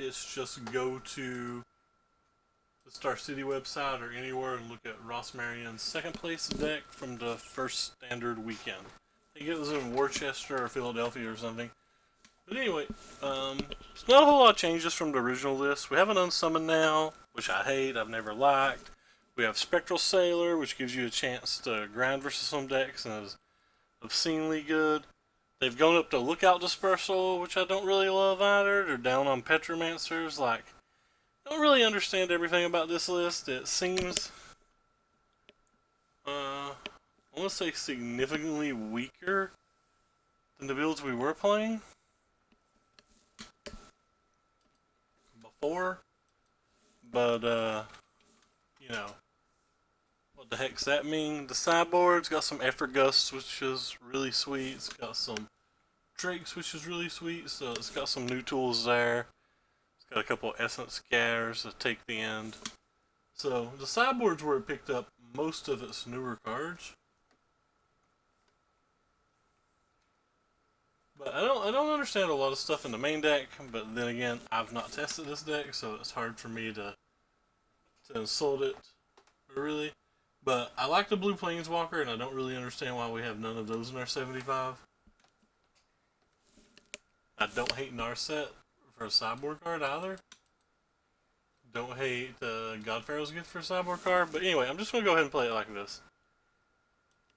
it's just go to the Star City website or anywhere and look at Ross Marion's second place deck from the first standard weekend. I think it was in Worcester or Philadelphia or something. But anyway, it's not a whole lot of changes from the original list. We have an Unsummon now, which I hate, I've never liked. We have Spectral Sailor, which gives you a chance to grind versus some decks and is obscenely good. They've gone up to Lookout Dispersal, which I don't really love either. They're down on Petromancers. Like, I don't really understand everything about this list. It seems, I want to say significantly weaker than the builds we were playing before. But, you know, what the heck's that mean? The sideboard's got some Effort Gusts, which is really sweet. It's got some Drakes, which is really sweet. So it's got some new tools there. It's got a couple of Essence Scatters to take the end. So the sideboard's where it picked up most of its newer cards. But I don't understand a lot of stuff in the main deck. But then again, I've not tested this deck, so it's hard for me to insult it, really. But I like the blue Planeswalker, and I don't really understand why we have none of those in our 75. I don't hate Narset for a sideboard card either. Don't hate Godpharaoh's Gift for a sideboard card. But anyway, I'm just going to go ahead and play it like this.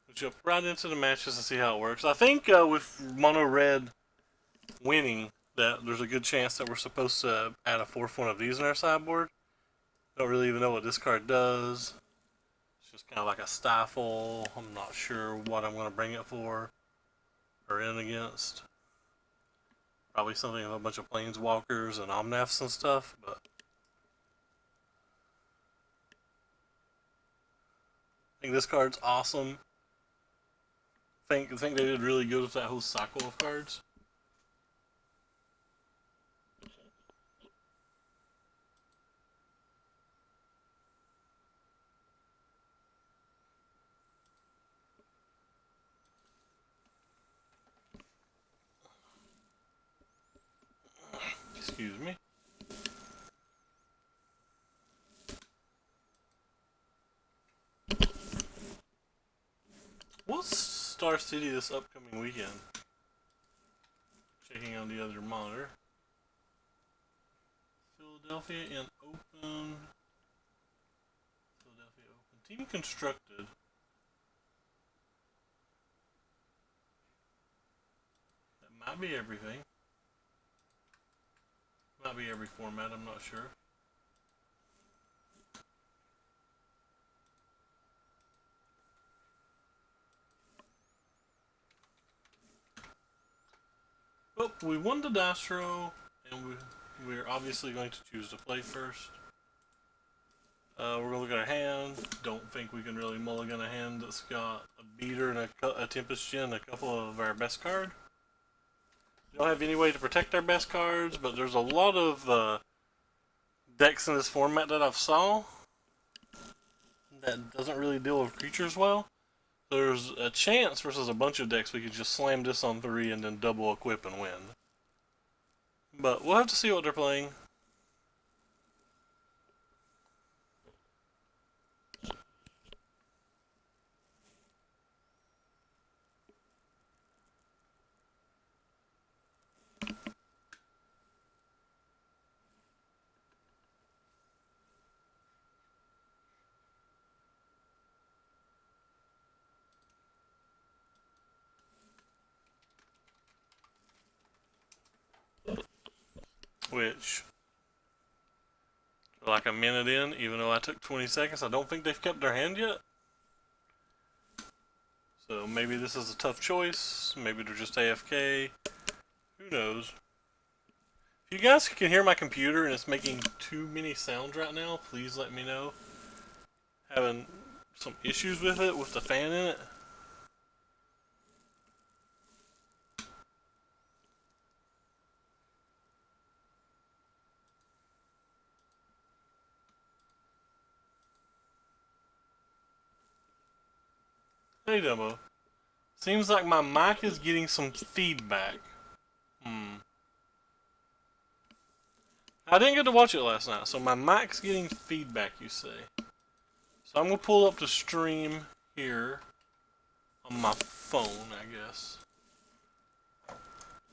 We'll jump right into the matches and see how it works. I think with Mono Red winning, that there's a good chance that we're supposed to add a fourth one of these in our sideboard. Don't really even know what this card does. It's just kind of like a stifle. I'm not sure what I'm going to bring it for or in against. Probably something with a bunch of Planeswalkers and Omnaths and stuff, but I think this card's awesome. I think they did really good with that whole cycle of cards. Excuse me. What's Star City this upcoming weekend? Checking on the other monitor. Philadelphia and Open. Philadelphia Open. Team Constructed. That might be everything. Might be every format, I'm not sure. Well, we won the dice roll, and we're obviously going to choose to play first. We're going to look at our hand. Don't think we can really mulligan a hand that's got a beater and a Tempest Gen and a couple of our best cards. We don't have any way to protect our best cards, but there's a lot of decks in this format that I've saw that doesn't really deal with creatures well. There's a chance versus a bunch of decks we could just slam this on 3 and then double equip and win. But we'll have to see what they're playing. Which, like a minute in, even though I took 20 seconds, I don't think they've kept their hand yet. So maybe this is a tough choice. Maybe they're just AFK. Who knows? If you guys can hear my computer and it's making too many sounds right now, please let me know. Having some issues with it, with the fan in it. Hey Demo. Seems like my mic is getting some feedback. I didn't get to watch it last night, so my mic's getting feedback, you say. So I'm going to pull up the stream here on my phone, I guess.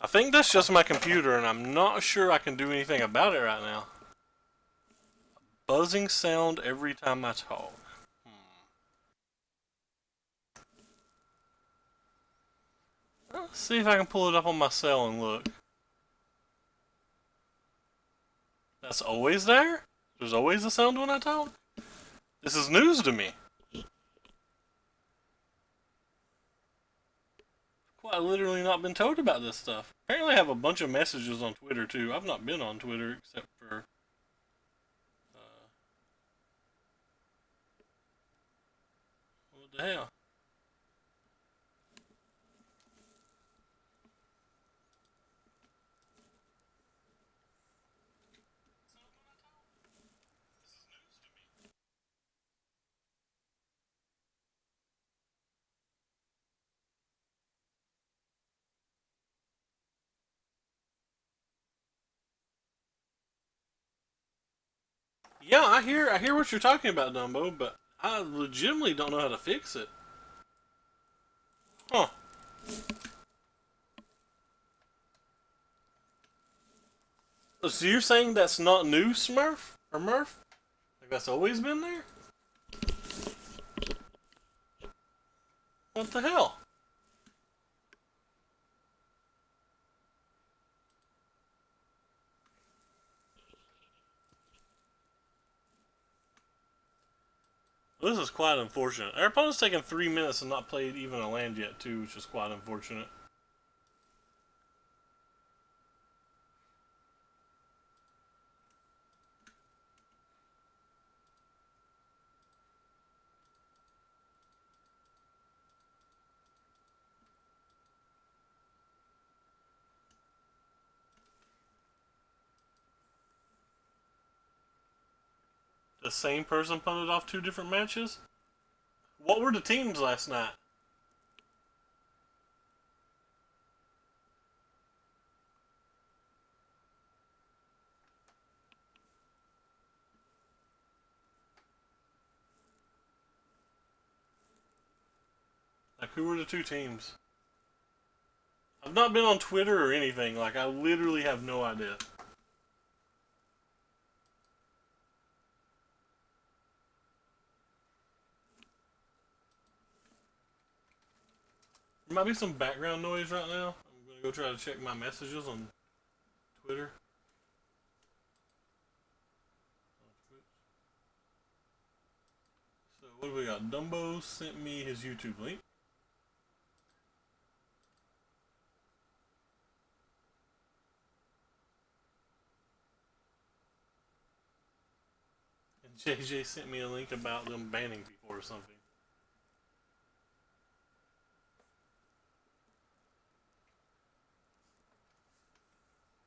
I think that's just my computer, and I'm not sure I can do anything about it right now. Buzzing sound every time I talk. Let's see if I can pull it up on my cell and look. That's always there? There's always a sound when I talk? This is news to me. Quite literally not been told about this stuff. Apparently I have a bunch of messages on Twitter too. I've not been on Twitter except for... what the hell? Yeah, I hear what you're talking about, Dumbo, but I legitimately don't know how to fix it. Huh. So you're saying that's not new, Smurf? Or Murph? Like that's always been there? What the hell? This is quite unfortunate. Our opponent's taken 3 minutes and not played even a land yet, too, which is quite unfortunate. The same person punted off 2 different matches? What were the teams last night? Like, who were the 2 teams? I've not been on Twitter or anything. Like, I literally have no idea. There might be some background noise right now. I'm gonna go try to check my messages on Twitter. So, what do we got? Dumbo sent me his YouTube link. And JJ sent me a link about them banning people or something.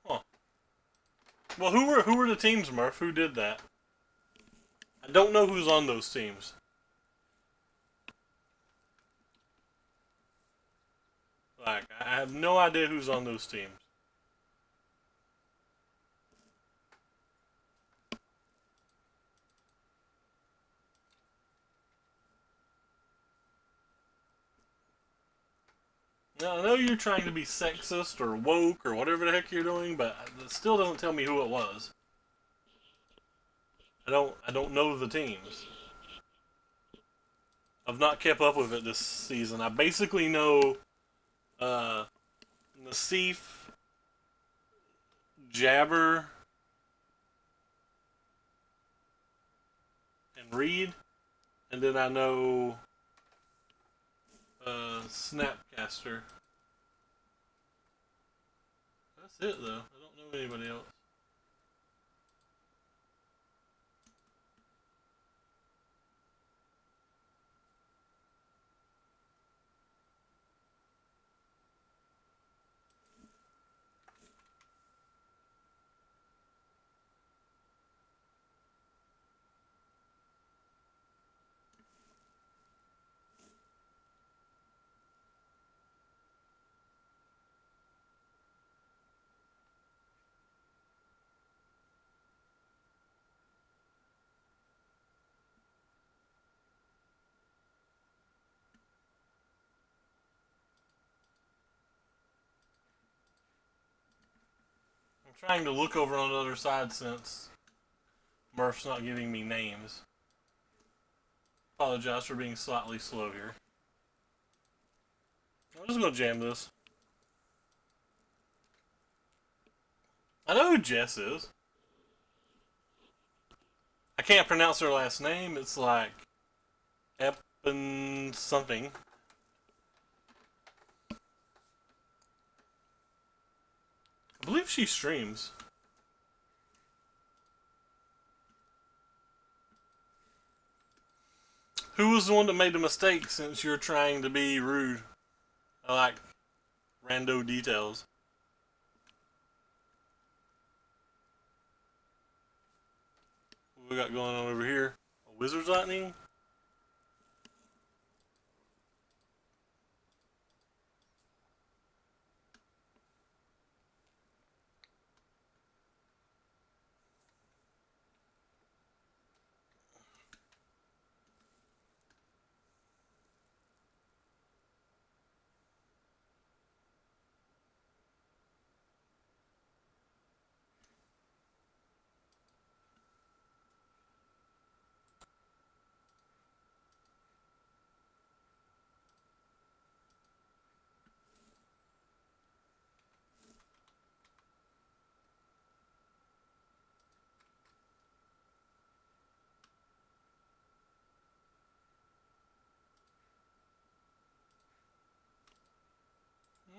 Huh. Well, who were the teams, Murph? Who did that? I don't know who's on those teams. Like, I have no idea who's on those teams. Now, I know you're trying to be sexist or woke or whatever the heck you're doing, but it still doesn't tell me who it was. I don't know the teams. I've not kept up with it this season. I basically know Nassif, Jabber, and Reed, and then I know Snapcaster. That's it though. I don't know anybody else. trying to look over on the other side since Murph's not giving me names. Apologize for being slightly slow here. I'm just gonna jam this. I know who Jess is. I can't pronounce her last name. It's like Eppen something. I believe she streams. Who was the one that made the mistake since you're trying to be rude? I like rando details. What we got going on over here? A wizard's lightning?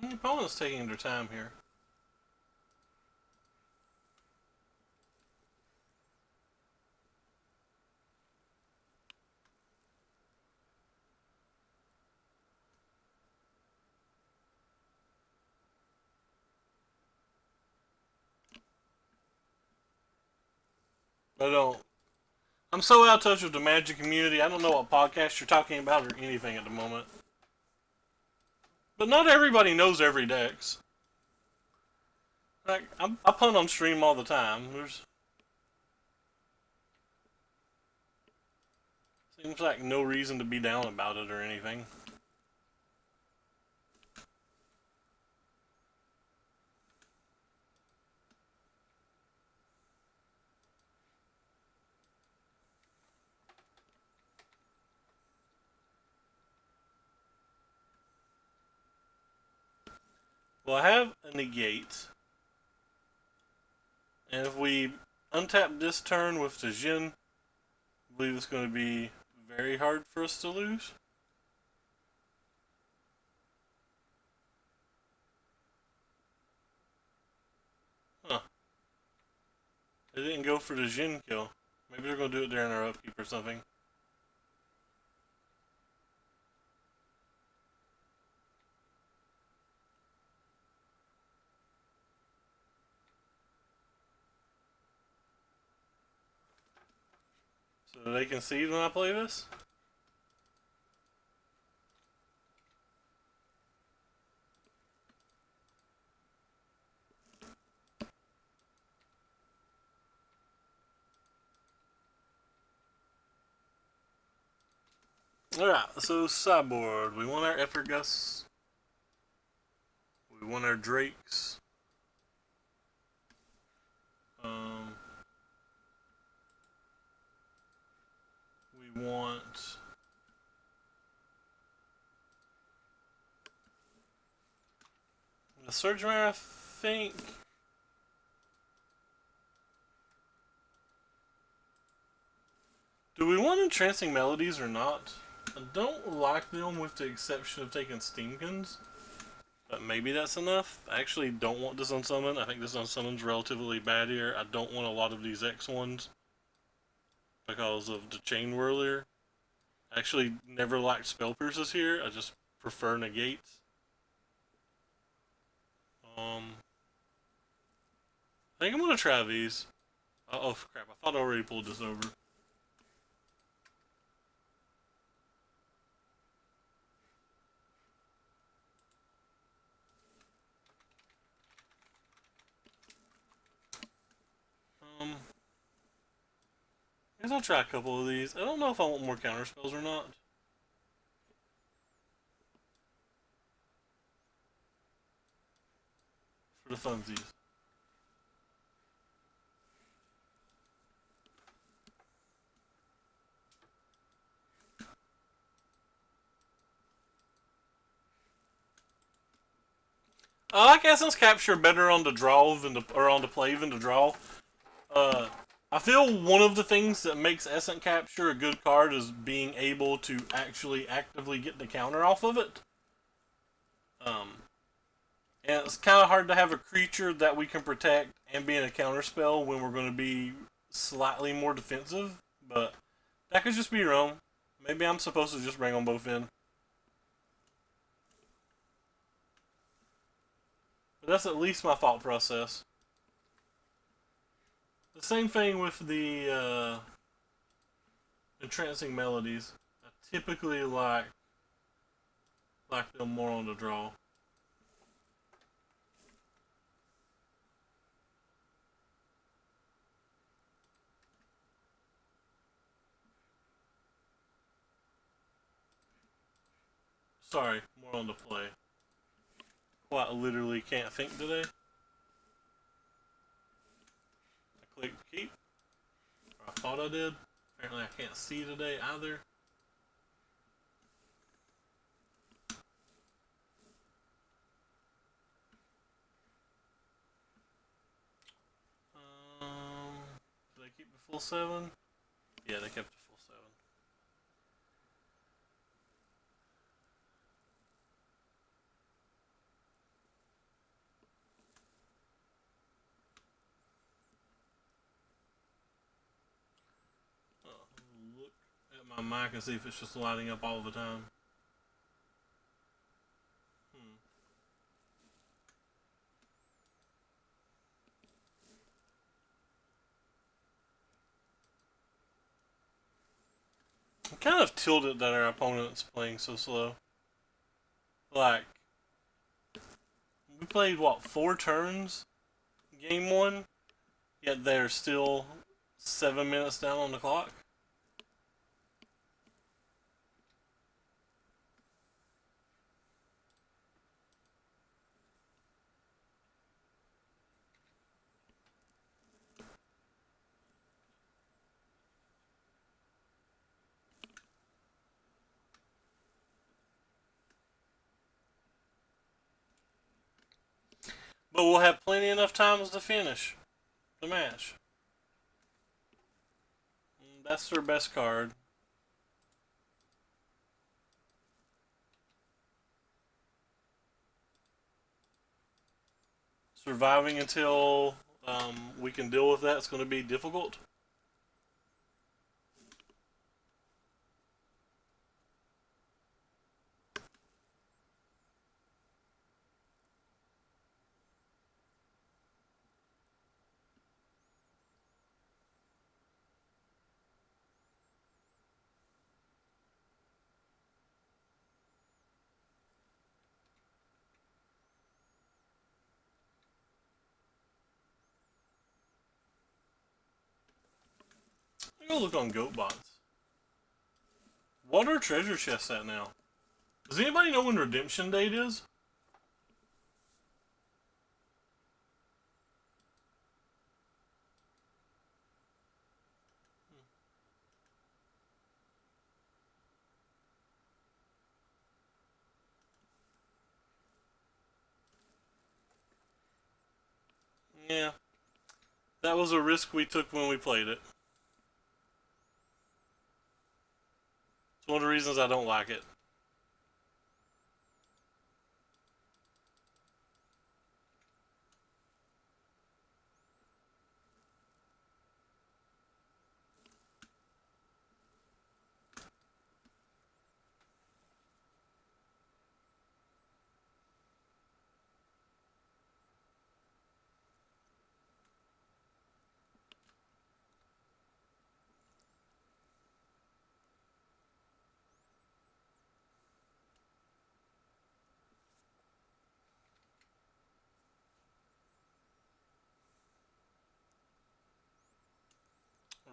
The opponent's taking their time here. I'm so out of touch with the Magic community, I don't know what podcast you're talking about or anything at the moment. But not everybody knows every dex. Like, I punt on stream all the time. Seems like no reason to be down about it or anything. Well, I have a negate. And if we untap this turn with the Jin, I believe it's going to be very hard for us to lose. Huh. They didn't go for the Jin kill. Maybe they're going to do it during our upkeep or something. So they can see when I play this? Alright, so sideboard. We want our Effergus. We want our Drakes. We want the Surge Mare, I think. Do we want Entrancing Melodies or not? I don't like them with the exception of taking Steamkins. But maybe that's enough. I actually don't want this unsummon. I think this unsummon's relatively bad here. I don't want a lot of these X ones because of the Chain Whirler. I actually never liked Spell Pierces here. I just prefer negates. I think I'm gonna try these. Oh crap! I thought I already pulled this over. I guess I'll try a couple of these. I don't know if I want more counter spells or not. For the funsies. I like Essence Capture better on the draw than on the play than the draw. Uh, I feel one of the things that makes Essence Capture a good card is being able to actually actively get the counter off of it. Um, and it's kind of hard to have a creature that we can protect and be in a counter spell when we're going to be slightly more defensive. But that could just be wrong. Maybe I'm supposed to just bring them both in. But that's at least my thought process. The same thing with the entrancing melodies. I typically like them more on the draw. Sorry, more on the play. Quite literally can't think today. I clicked keep. Or I thought I did. Apparently I can't see today either. Did they keep the full 7? Yeah, they kept the full 7. Look at my mic and see if it's just lighting up all the time. I'm kind of tilted that our opponent's playing so slow. Like, we played, what, 4 turns? Game 1? Yet they're still 7 minutes down on the clock? But we'll have plenty enough times to finish the match. That's their best card. Surviving until we can deal with that is going to be difficult. I'm going to look on GoatBots. What are treasure chests at now? Does anybody know when redemption date is? Yeah. That was a risk we took when we played it. It's one of the reasons I don't like it.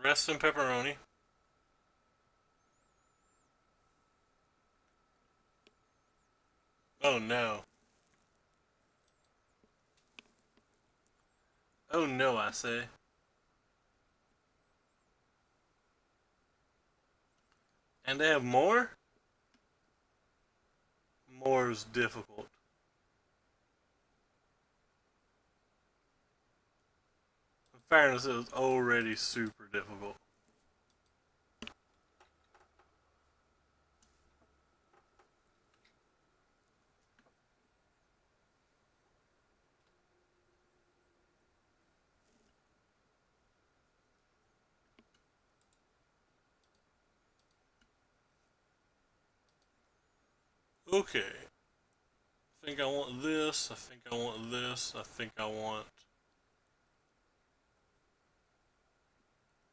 Rest in pepperoni. Oh no. Oh no, I say. And they have more? More is difficult. fairness, it was already super difficult. Okay. I think I want this. I think I want this. I think I want.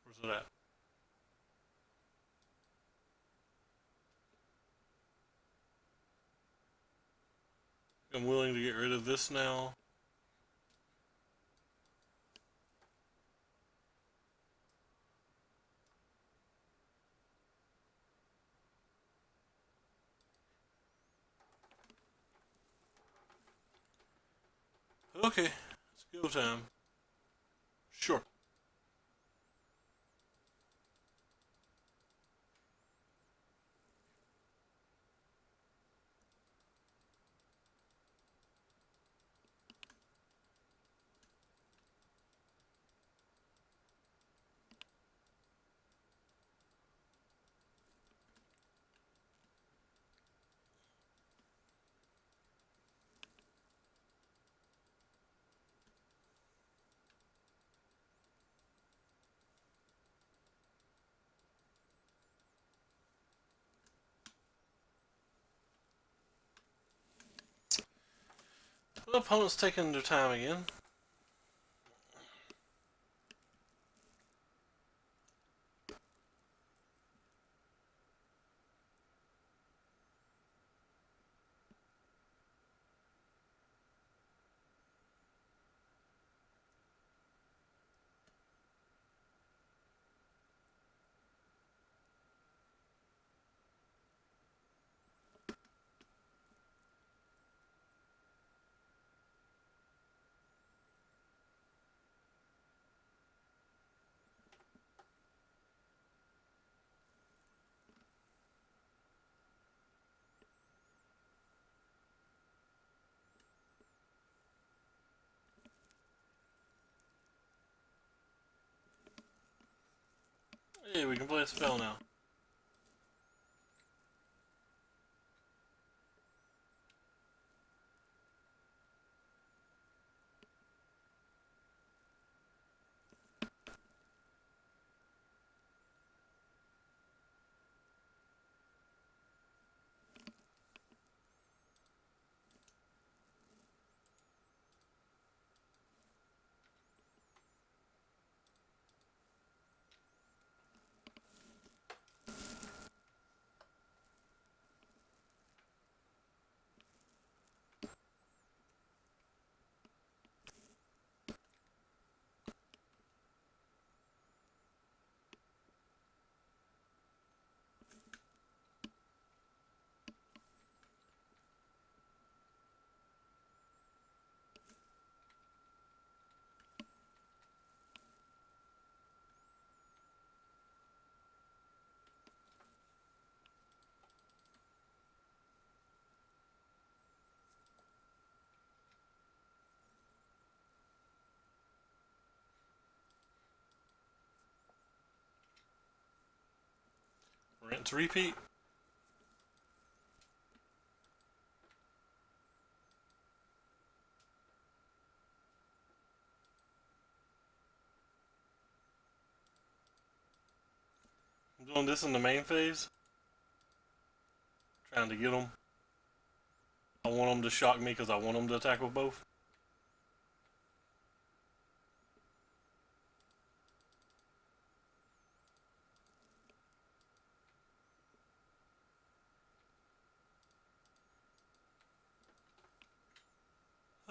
Where's it at? I'm willing to get rid of this now. Okay, it's go time. Sure. The opponent's taking their time again. Hey, we can play a spell now. Rinse repeat. I'm doing this in the main phase. Trying to get them. I want them to shock me because I want them to attack with both.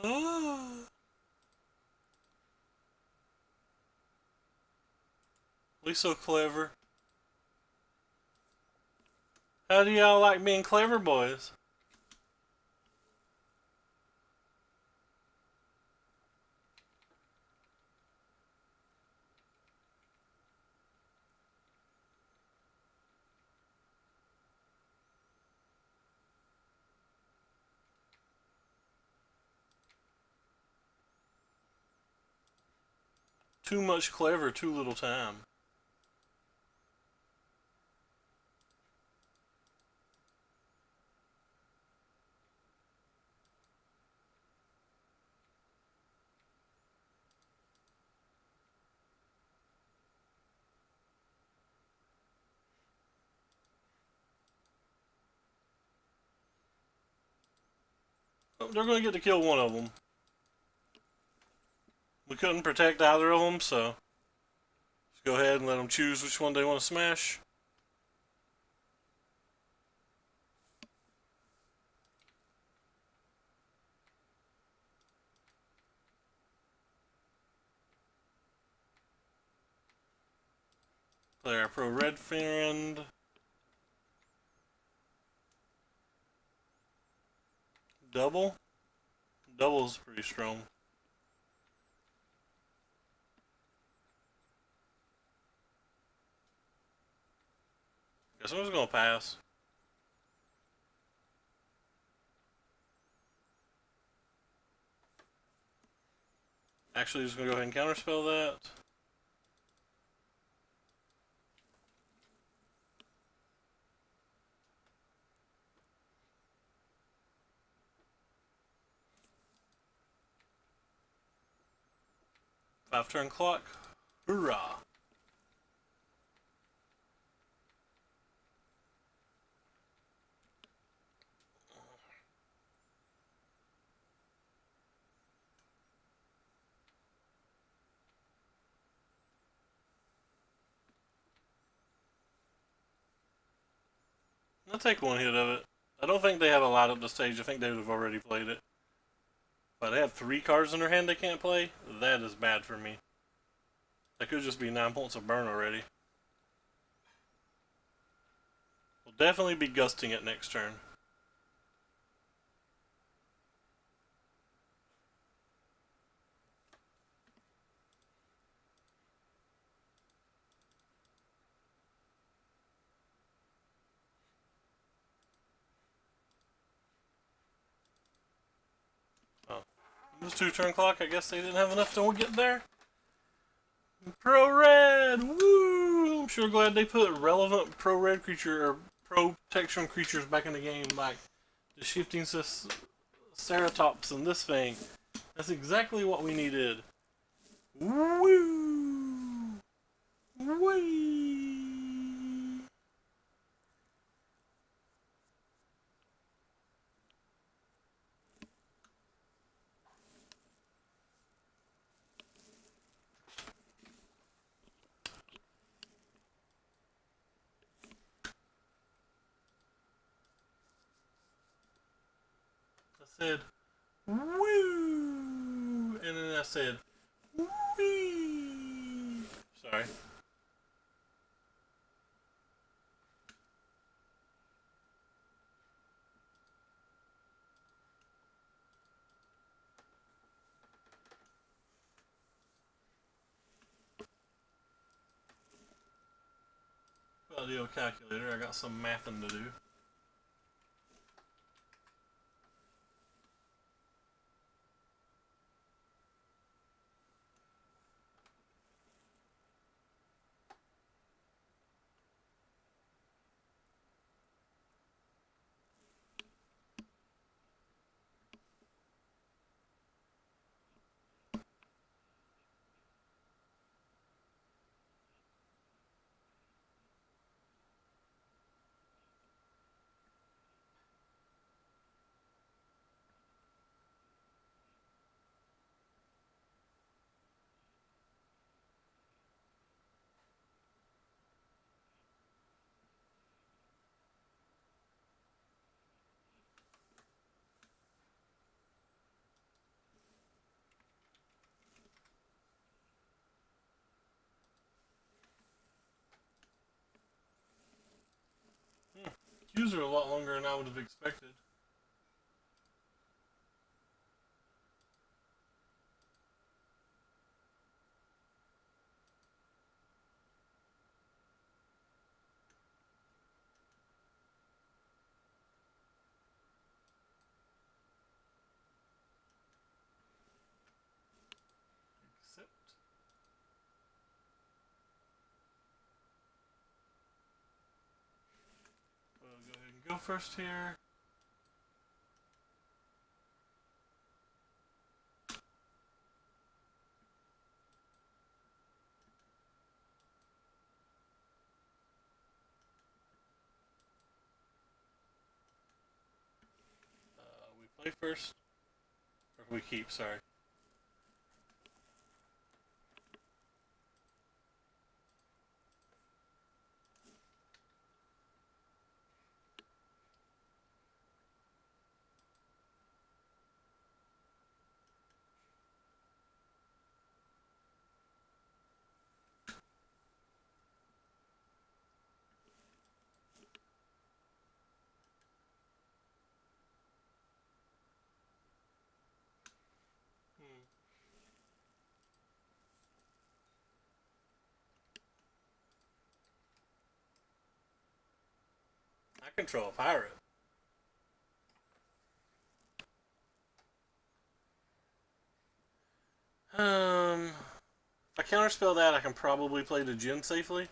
Oh. We so clever. How do y'all like being clever, boys? too much clever, too little time. Oh, they're going to get to kill one of them. We couldn't protect either of them, so let's go ahead and let them choose which one they want to smash. Play our pro red friend. Double? Double is pretty strong. Guess I'm just gonna pass. Actually, just gonna go ahead and counterspell that. Five-turn clock. Hoorah! I'll take one hit of it. I don't think they have a lot up the stage. I think they would have already played it. But they have 3 cards in their hand they can't play. That is bad for me. That could just be 9 points of burn already. We'll definitely be gusting it next turn. Oh. It was 2-turn clock. I guess they didn't have enough to get there. Pro Red! Woo! I'm sure glad they put relevant Pro Red creature or Pro Protection creatures back in the game, like the Shifting Ceratops and this thing. That's exactly what we needed. Woo! Wee! I said, woo! And then I said, wee! Sorry. Audio calculator, I got some mathing to do. Queues are a lot longer than I would have expected. Except go first here? We play first? Or we keep, sorry. I control a pirate. If I counterspell that, I can probably play the Djinn safely.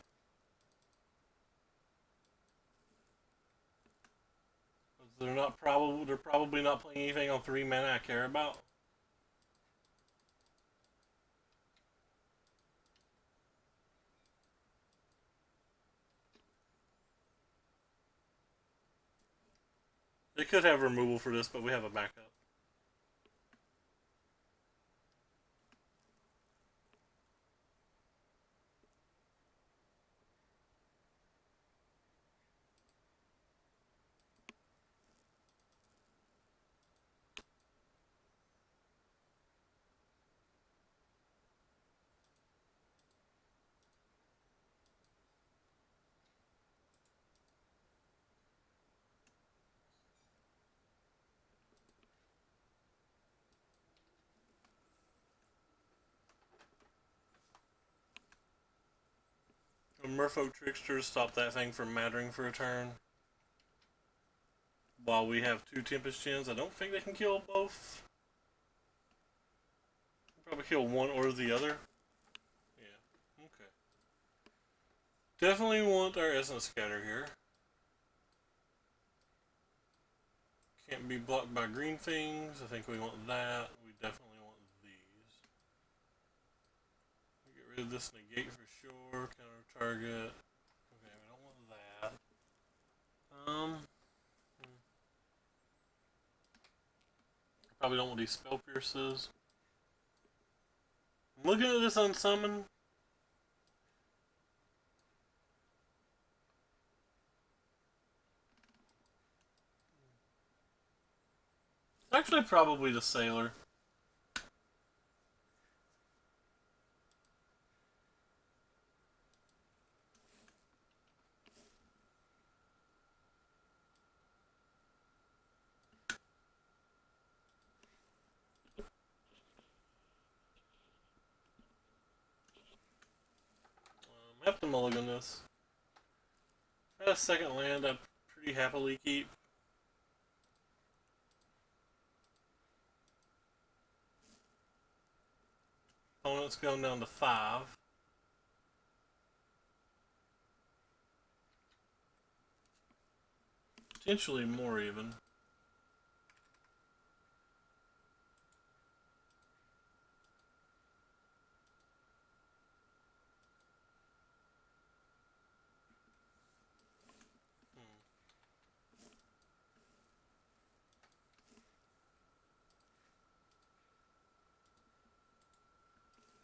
They're probably not playing anything on 3 mana I care about. They could have removal for this, but we have a backup. Merfolk Tricksters stop that thing from mattering for a turn. While we have 2 Tempest Djinns, I don't think they can kill both. Probably kill one or the other. Yeah, okay. Definitely want our Essence Scatter here. Can't be blocked by green things. I think we want that. We definitely want these. Get rid of this negate for sure. Counter target. Okay, we don't want that. Probably don't want these spell pierces. I'm looking at this unsummon. Actually, probably the Sailor. I have to mulligan this. If I had a second land, I'd pretty happily keep. Opponent's going down to 5. Potentially more even.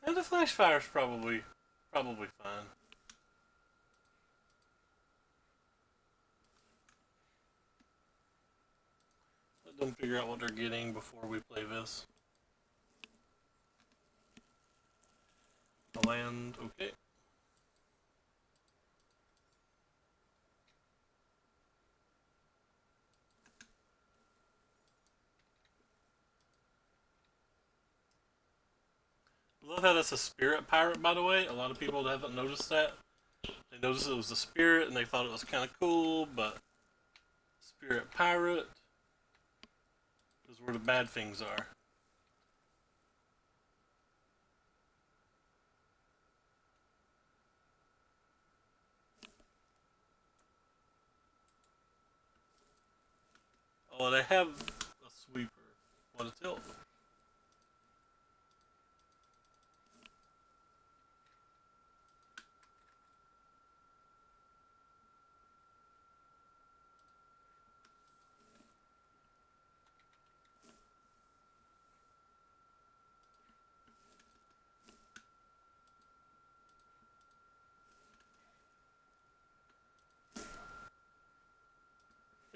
And the Flash Fire's probably fine. Let them figure out what they're getting before we play this. The land, okay. I love how that's a spirit pirate, by the way. A lot of people haven't noticed that. They noticed it was a spirit and they thought it was kind of cool, but spirit pirate is where the bad things are. Oh, they have a sweeper. What a tilt.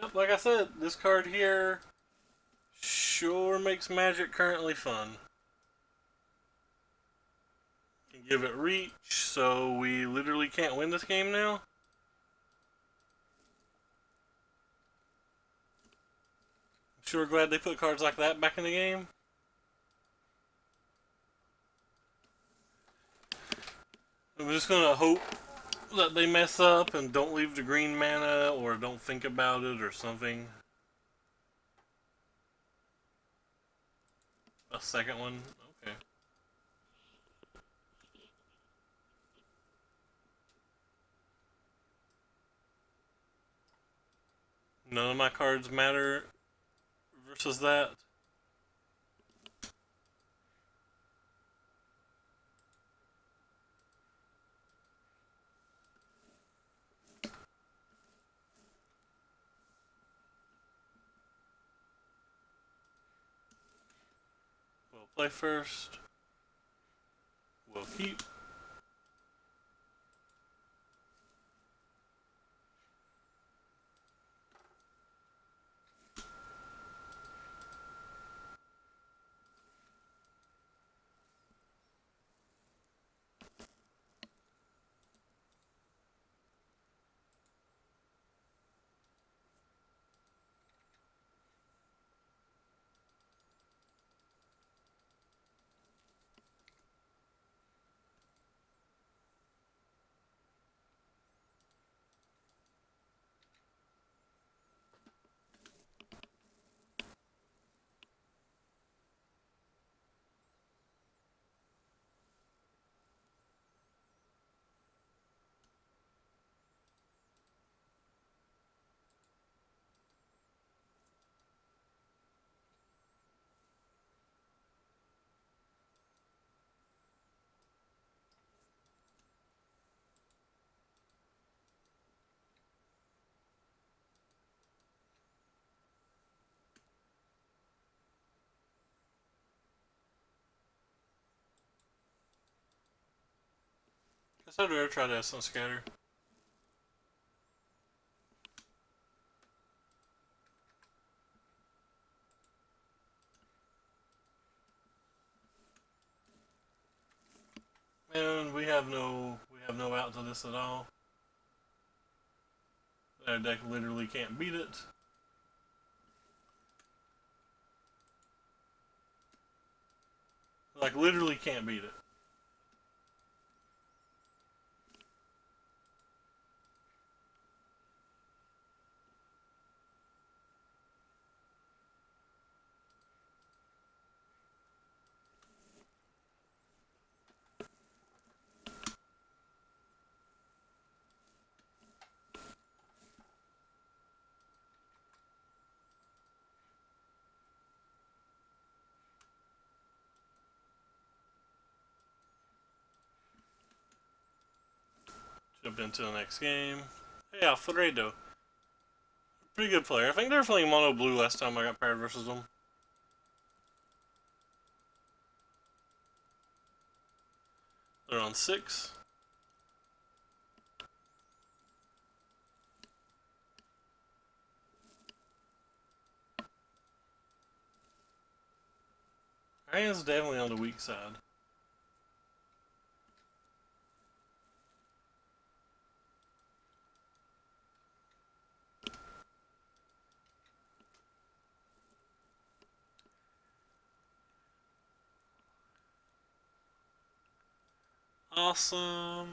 Yep, like I said, this card here sure makes Magic currently fun. Can give it reach, so we literally can't win this game now. I'm sure glad they put cards like that back in the game. I'm just gonna hope that they mess up and don't leave the green mana or don't think about it or something. A second one? Okay. None of my cards matter versus that. We'll play first. We'll keep. Guess I'd rather try to have some scatter. And we have no out to this at all. Our deck literally can't beat it. Like literally can't beat it. Jump into the next game. Hey, Alfredo. Pretty good player. I think they were playing mono blue last time I got paired versus them. They're on 6. Ryan's definitely on the weak side. Awesome.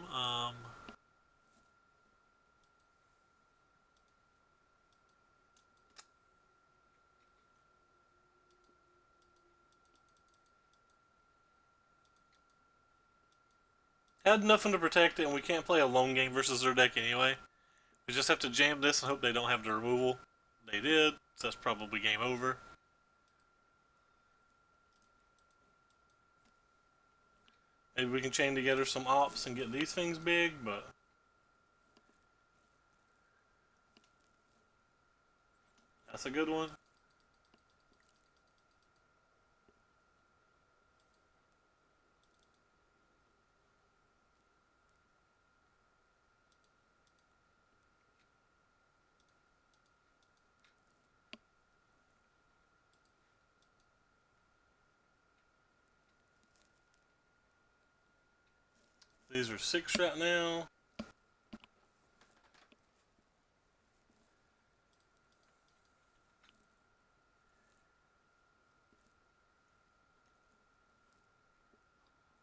Had nothing to protect it, and we can't play a lone game versus their deck anyway. We just have to jam this and hope they don't have the removal. They did, so that's probably game over. Maybe we can chain together some ops and get these things big, but that's a good one. These are 6 right now.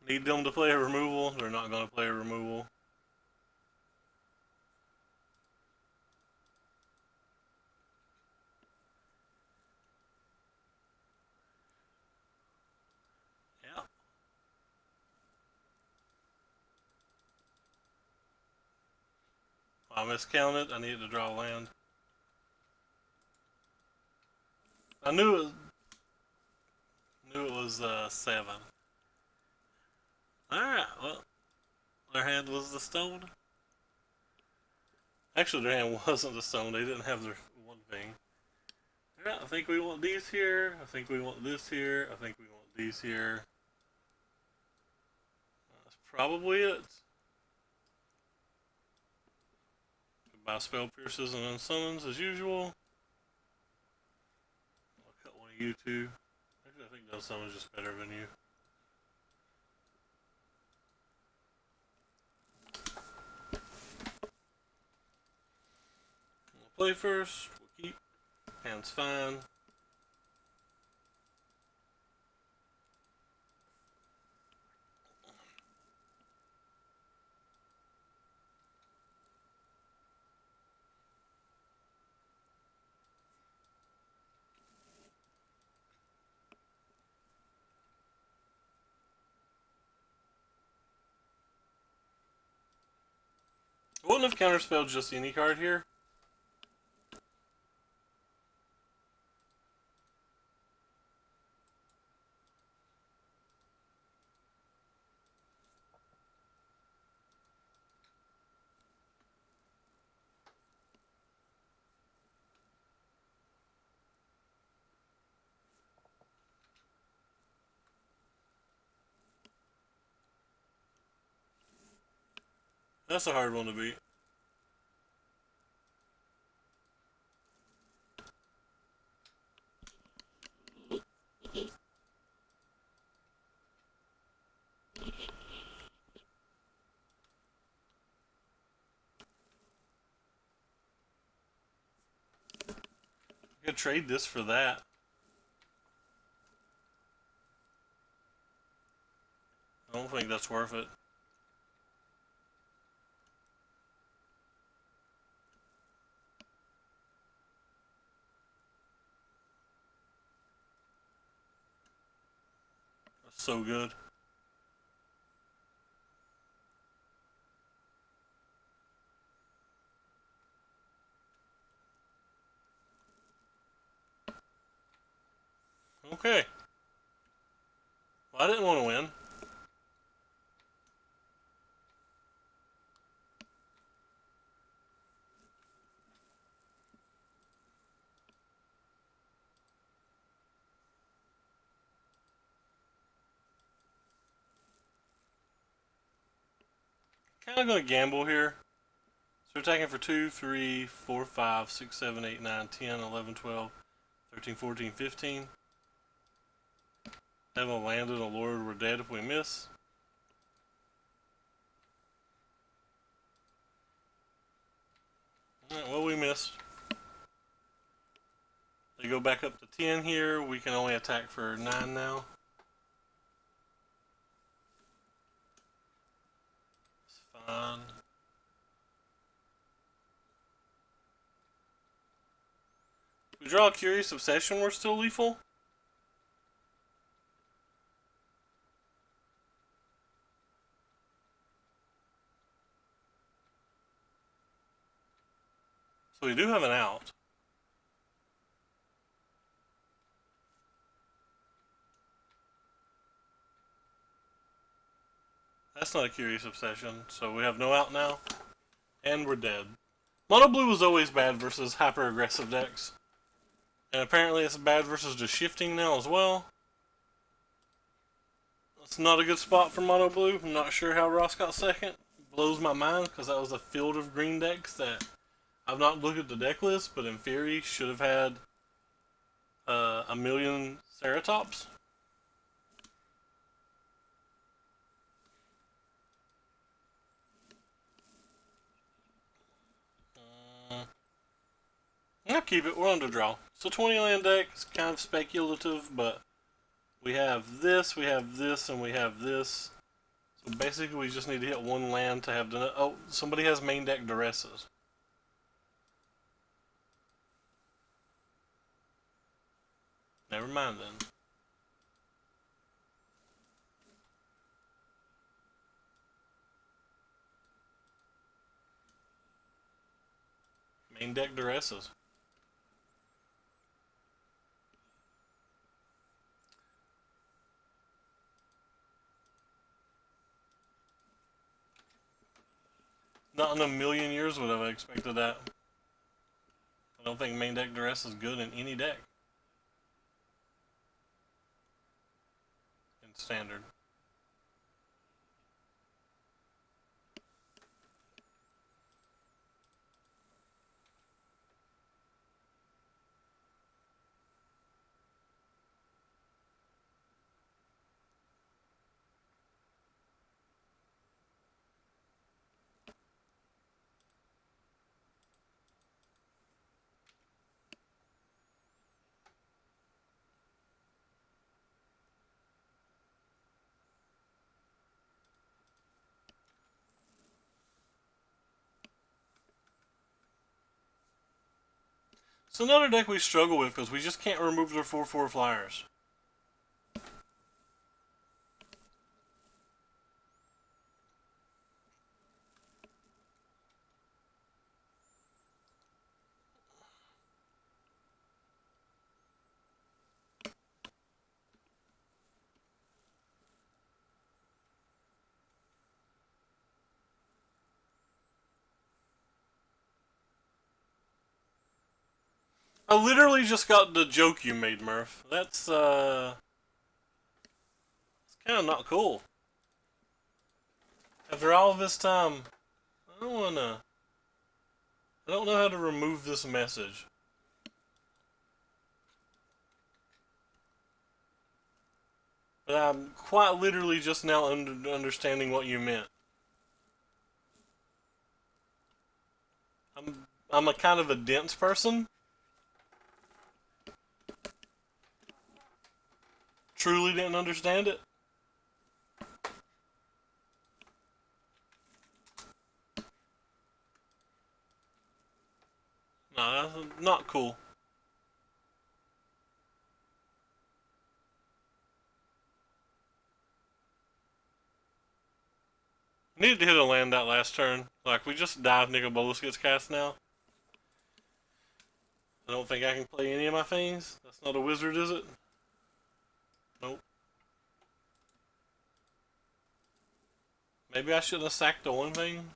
Need them to play a removal. They're not going to play a removal. Yeah. I miscounted. I needed to draw land. I knew it was 7. Alright, well, their hand was the stone. Actually, their hand wasn't the stone. They didn't have their one thing. Alright, I think we want these here. I think we want this here. I think we want these here. That's probably it. Goodbye spell pierces and unsummons as usual. I'll cut one of you two. Actually, I think unsummons just better than you. We'll play first. We'll keep. Hand's fine. I wouldn't have counterspelled just any card here. That's a hard one to beat. I could trade this for that. I don't think that's worth it. That's so good. Okay. Well, I didn't want to win. Kind of going to gamble here. So we're attacking for 2, 3, 4, 5, 6, 7, 8, 9, 10, 11, 12, 13, 14, 15. Have a land and a lord. We're dead if we miss. Alright, well, we missed. They go back up to 10 here. We can only attack for 9 now. It's fine. If we draw a Curious Obsession, we're still lethal. So we do have an out. That's not a curious obsession. So we have no out now, and we're dead. Mono blue was always bad versus hyper aggressive decks, and apparently it's bad versus just shifting now as well. It's not a good spot for mono blue. I'm not sure how Ross got second. Blows my mind because that was a field of green decks that I've not looked at the deck list, but in theory should have had a million Ceratops. I'll keep it. We're on to draw. So 20 land deck is kind of speculative, but we have this, and we have this. So basically, we just need to hit one land to have done it. Oh, somebody has main deck Duresses. Never mind then. Main deck Duresses. Not in a million years would have expected that. I don't think main deck Duress is good in any deck. In standard. It's another deck we struggle with because we just can't remove their 4/4 flyers. I literally just got the joke you made, Murph. That's it's kind of not cool. After all of this time, I don't wanna. I don't know how to remove this message. But I'm quite literally just now understanding what you meant. I'm a kind of a dense person. Truly didn't understand it. No, that's not cool. Needed to hit a land that last turn. Like, we just dive, Nicobolus gets cast now. I don't think I can play any of my things. That's not a wizard, is it? Nope. Maybe I shouldn't have sacked the one thing.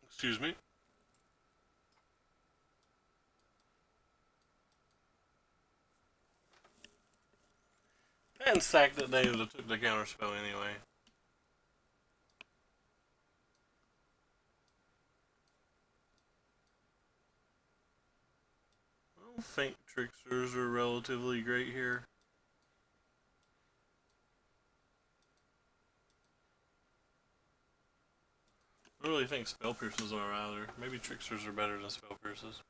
Excuse me. I hadn't sacked that day that took the counterspell anyway. I don't think tricksters are relatively great here. I don't really think spell pierces are either. Maybe tricksters are better than spell pierces.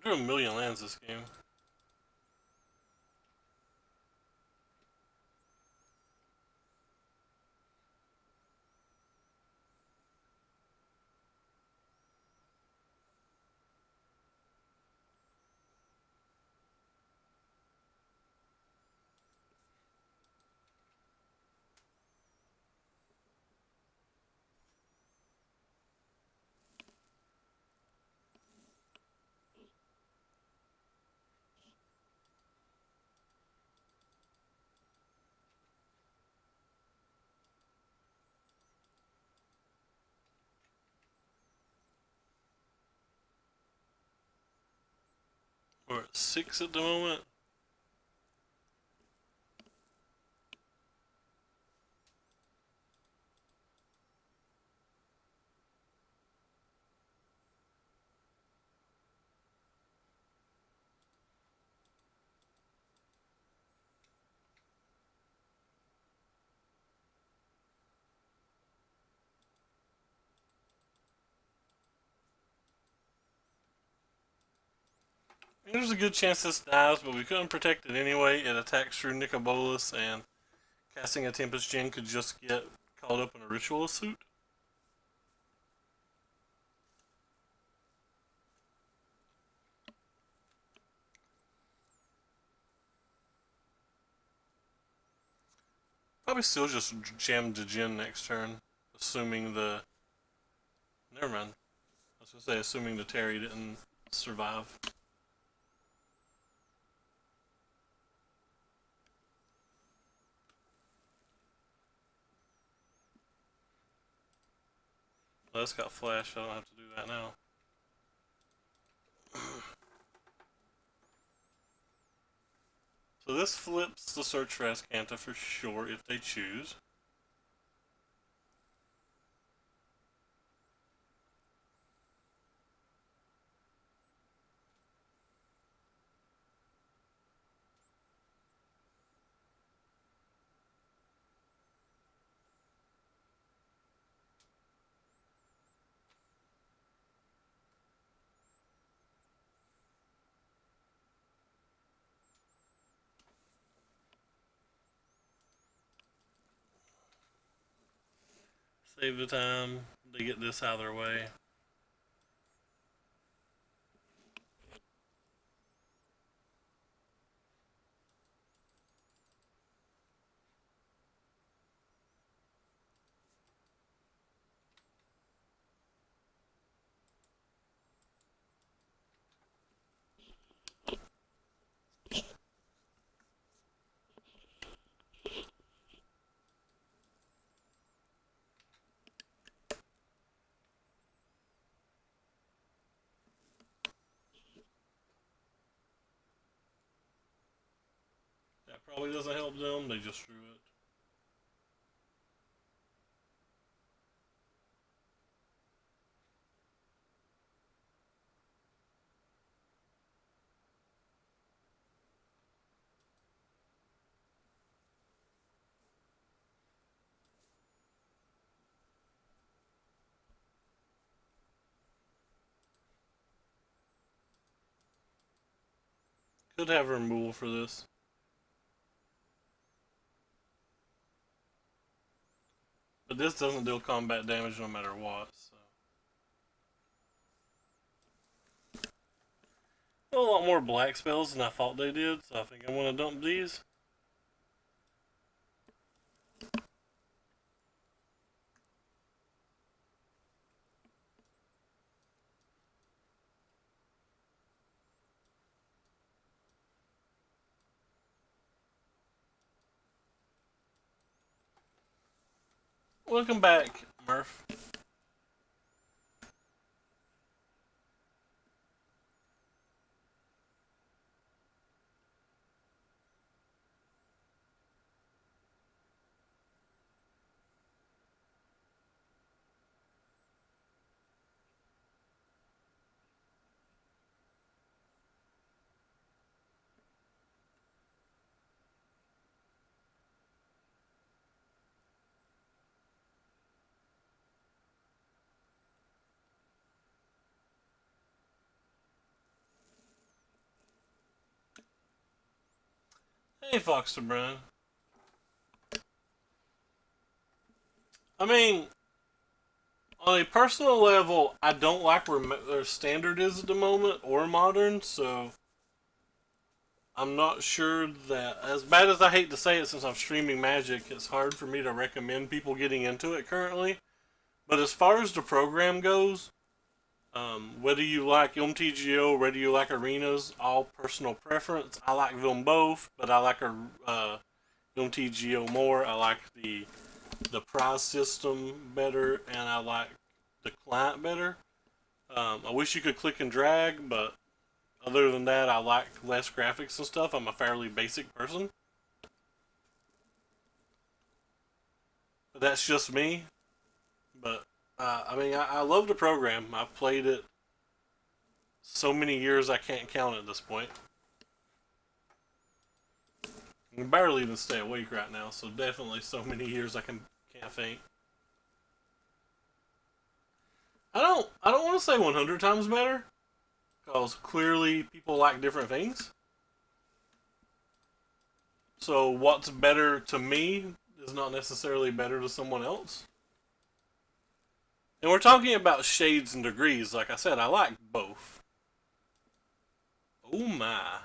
I drew a million lands this game. We're at 6 at the moment. There's a good chance this dies, but we couldn't protect it anyway. It attacks through Nicobolus, and casting a Tempest Gen could just get caught up in a Ritual suit. Probably still just jam the Gen next turn, assuming the. Never mind. I was gonna say, assuming the Terry didn't survive. Well, that's got flash, so I don't have to do that now. So this flips the search for Ascanta for sure if they choose. Save the time. They get this out of their way. That probably doesn't help them. They just drew it. Could have removal for this. But this doesn't deal combat damage no matter what, so. A lot more black spells than I thought they did, so I think I'm going to dump these. Welcome back, Murph. Hey, Fox to Brian. I mean, on a personal level, I don't like where their standard is at the moment or modern, so I'm not sure that, as bad as I hate to say it since I'm streaming Magic, it's hard for me to recommend people getting into it currently. But as far as the program goes, whether you like MTGO, whether you like arenas, all personal preference. I like them both, but I like MTGO more. I like the prize system better, and I like the client better. I wish you could click and drag, but other than that, I like less graphics and stuff. I'm a fairly basic person. But that's just me. But, I mean, I love the program. I've played it so many years I can't count at this point. I can barely even stay awake right now, so definitely so many years can't think. I don't want to say 100 times better, because clearly people like different things. So what's better to me is not necessarily better to someone else. And we're talking about shades and degrees. Like I said, I like both. Oh my.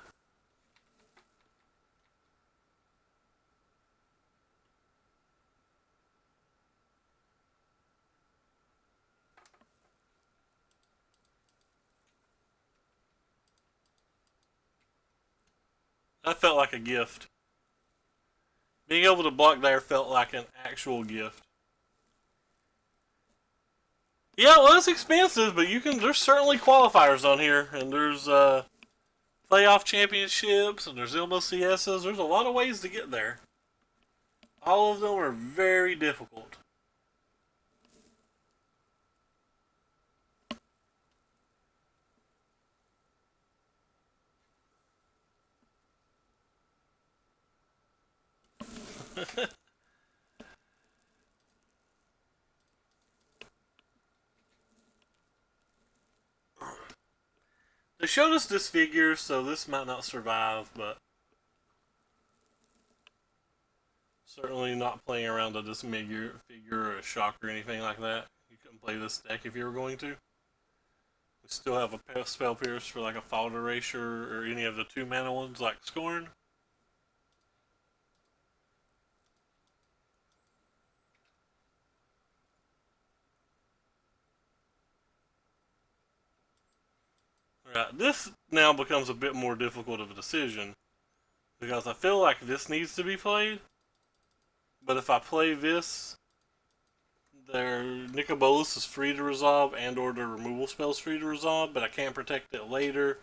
That felt like a gift. Being able to block there felt like an actual gift. Yeah, well, it's expensive, but there's certainly qualifiers on here, and there's playoff championships, and there's LCSs. There's a lot of ways to get there. All of them are very difficult. They showed us this figure, so this might not survive, but certainly not playing around to this figure or a shock or anything like that. You couldn't play this deck if you were going to. We still have a spell pierce for like a fault erasure or any of the 2-mana ones like Scorn. Right, this now becomes a bit more difficult of a decision because I feel like this needs to be played. But if I play this, their Nicobolus is free to resolve and or the removal spell is free to resolve, but I can't protect it later.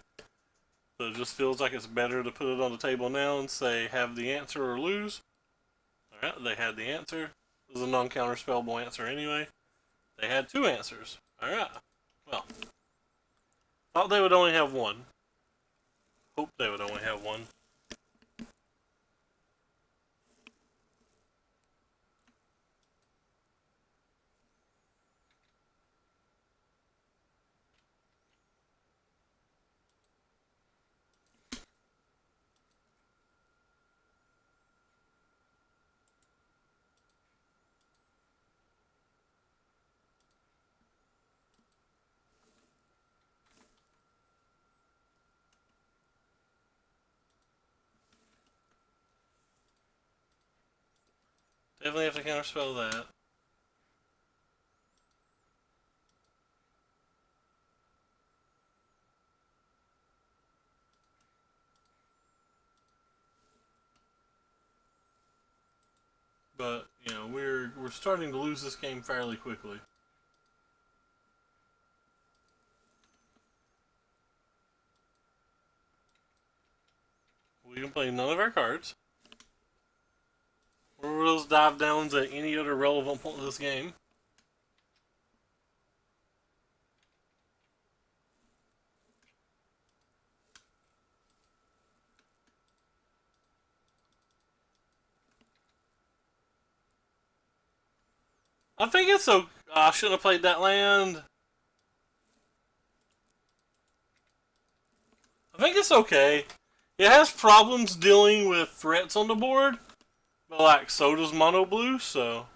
So it just feels like it's better to put it on the table now and say have the answer or lose. Alright, they had the answer. This is a non-counterspellable answer anyway. They had 2 answers. Alright. Well. Thought they would only have one. Hope they would only have one. Definitely have to counterspell that. But, you know, we're starting to lose this game fairly quickly. We can play none of our cards. Or those dive downs at any other relevant point of this game. I think it's so. I shouldn't have played that land. I think it's okay. It has problems dealing with threats on the board, but like so does mono blue, so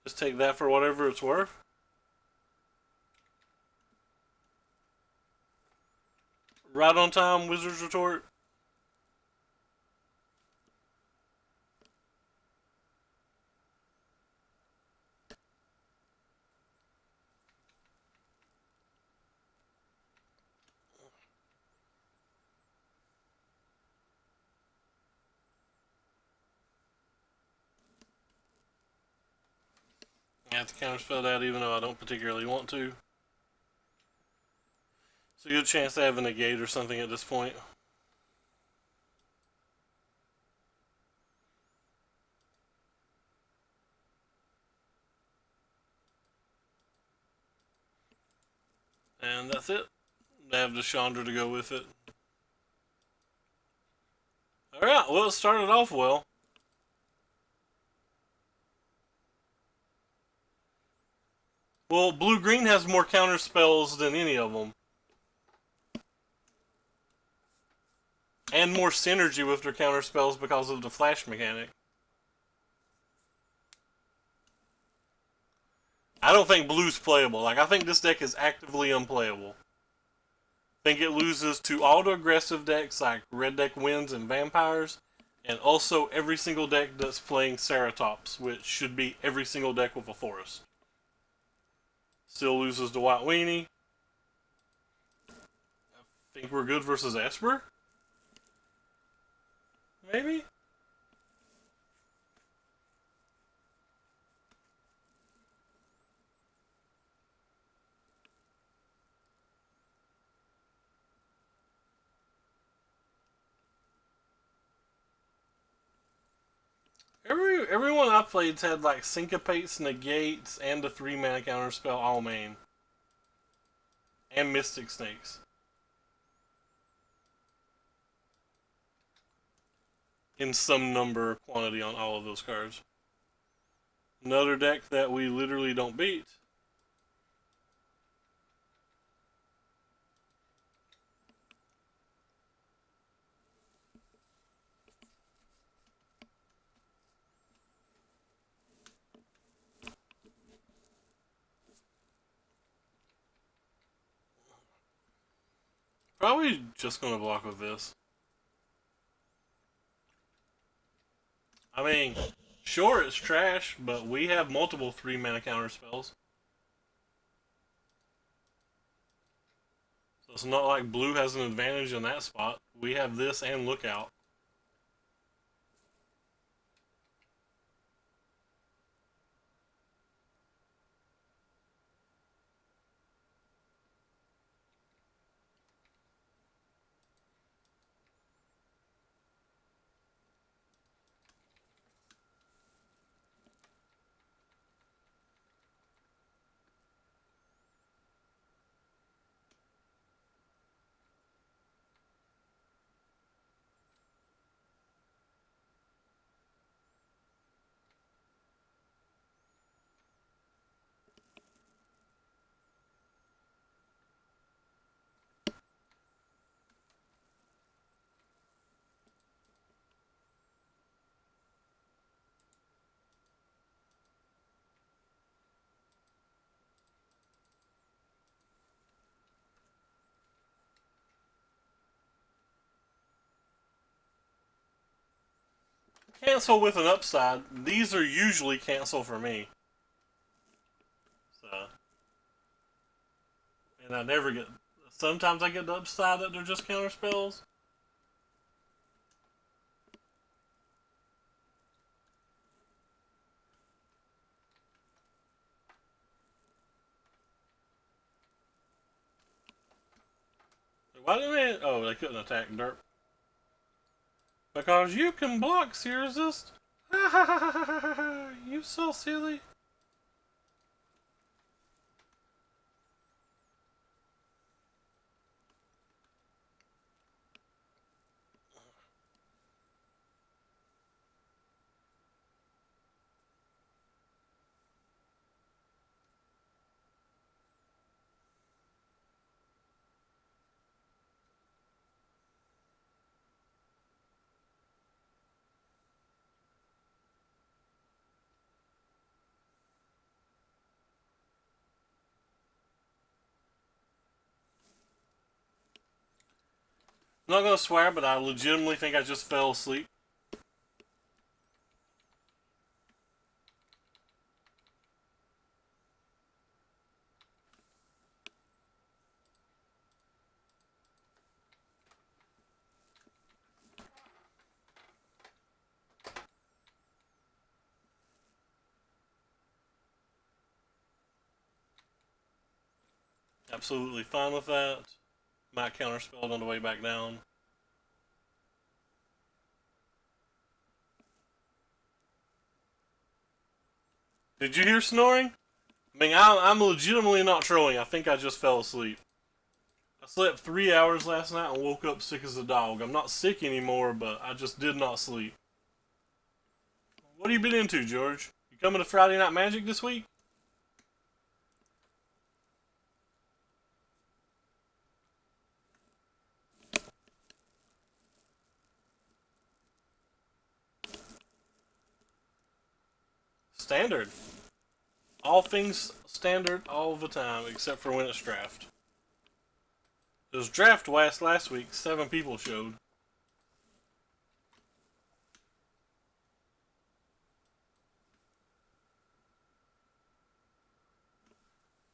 just take that for whatever it's worth. Right on time, Wizard's Retort. I have to counterspell that even though I don't particularly want to. It's a good chance to have a negate or something at this point. And that's it. They have the Chandra to go with it. Alright, well, it started off well. Well, blue-green has more counter spells than any of them. And more synergy with their counter spells because of the flash mechanic. I don't think blue's playable. Like, I think this deck is actively unplayable. I think it loses to all the aggressive decks like red deck wins and vampires, and also every single deck that's playing Ceratops, which should be every single deck with a forest. Still loses to White Weenie. I think we're good versus Esper? Maybe? Everyone I played's had like Syncopates, Negates, and the 3-mana counterspell all main. And Mystic Snakes. In some number quantity on all of those cards. Another deck that we literally don't beat. Probably just gonna block with this. I mean, sure it's trash, but we have multiple 3-mana counter spells. So it's not like blue has an advantage in that spot. We have this and Lookout. Cancel with an upside. These are usually cancel for me. So, and I never get. Sometimes I get the upside that they're just counter spells. Why didn't they? Oh, they couldn't attack Derp. Because you can block Sea Resist. You so silly. I'm not gonna swear, but I legitimately think I just fell asleep. Absolutely fine with that. Might counterspelled on the way back down. Did you hear snoring? I mean, I'm legitimately not trolling. I think I just fell asleep. I slept 3 hours last night and woke up sick as a dog. I'm not sick anymore, but I just did not sleep. What have you been into, George? You coming to Friday Night Magic this week? Standard. All things standard all the time, except for when it's draft. It was draft last week. 7 people showed.